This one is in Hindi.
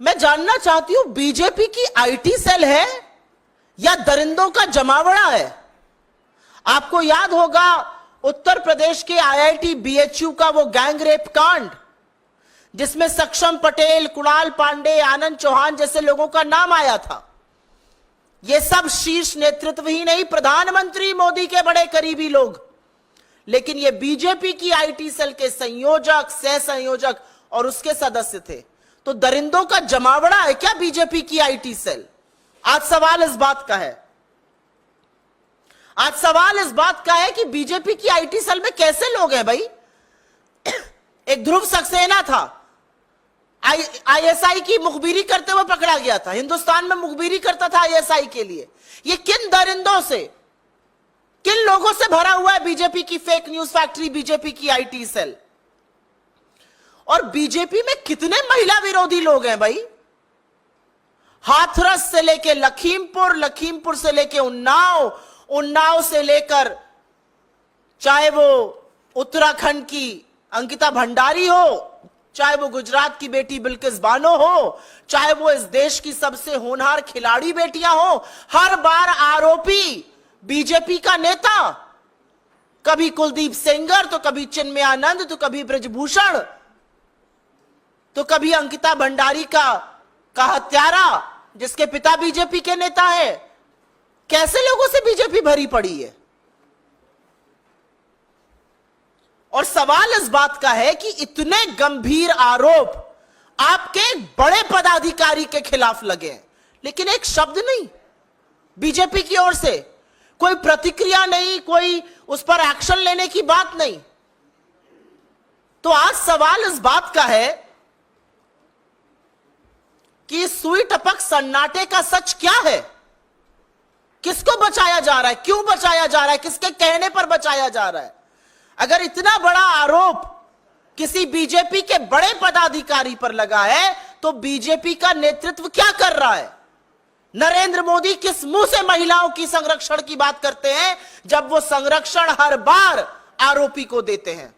मैं जानना चाहती हूं बीजेपी की आईटी सेल है या दरिंदों का जमावड़ा है? आपको याद होगा उत्तर प्रदेश के आईआईटी बीएचयू का वो गैंग रेप कांड, जिसमें सक्षम पटेल, कुणाल पांडे, आनंद चौहान जैसे लोगों का नाम आया था। ये सब शीर्ष नेतृत्व ही नहीं, प्रधानमंत्री मोदी के बड़े करीबी लोग। लेकिन ये बीजेपी की आईटी सेल के संयोजक, सह संयोजक और उसके सदस्य थे। तो दरिंदों का जमावड़ा है क्या बीजेपी की आईटी सेल? आज सवाल इस बात का है, आज सवाल इस बात का है कि बीजेपी की आईटी सेल में कैसे लोग हैं भाई? एक ध्रुव सक्सेना था, आईएसआई की मुखबिरी करते हुए पकड़ा गया था, हिंदुस्तान में मुखबिरी करता था आईएसआई के लिए। ये किन दरिंदों से, किन लोगों से भरा हुआ है बीजेपी की फेक न्यूज फैक्ट्री, बीजेपी की आईटी सेल? और बीजेपी में कितने महिला विरोधी लोग हैं भाई? हाथरस से लेके लखीमपुर, लखीमपुर से लेके उन्नाव, उन्नाव से लेकर चाहे वो उत्तराखंड की अंकिता भंडारी हो, चाहे वो गुजरात की बेटी बिल्किस बानो हो, चाहे वो इस देश की सबसे होनहार खिलाड़ी बेटियां हो, हर बार आरोपी बीजेपी का नेता। कभी कुलदीप सेंगर, तो कभी चिन्मय आनंद, तो कभी ब्रजभूषण, तो कभी अंकिता भंडारी का हत्यारा जिसके पिता बीजेपी के नेता है। कैसे लोगों से बीजेपी भरी पड़ी है? और सवाल इस बात का है कि इतने गंभीर आरोप आपके एक बड़े पदाधिकारी के खिलाफ लगे, लेकिन एक शब्द नहीं बीजेपी की ओर से, कोई प्रतिक्रिया नहीं, कोई उस पर एक्शन लेने की बात नहीं। तो आज सवाल इस बात का है कि सुई टपक सन्नाटे का सच क्या है? किसको बचाया जा रहा है? क्यों बचाया जा रहा है? किसके कहने पर बचाया जा रहा है? अगर इतना बड़ा आरोप किसी बीजेपी के बड़े पदाधिकारी पर लगा है, तो बीजेपी का नेतृत्व क्या कर रहा है? नरेंद्र मोदी किस मुंह से महिलाओं की संरक्षण की बात करते हैं, जब वो संरक्षण हर बार आरोपी को देते हैं?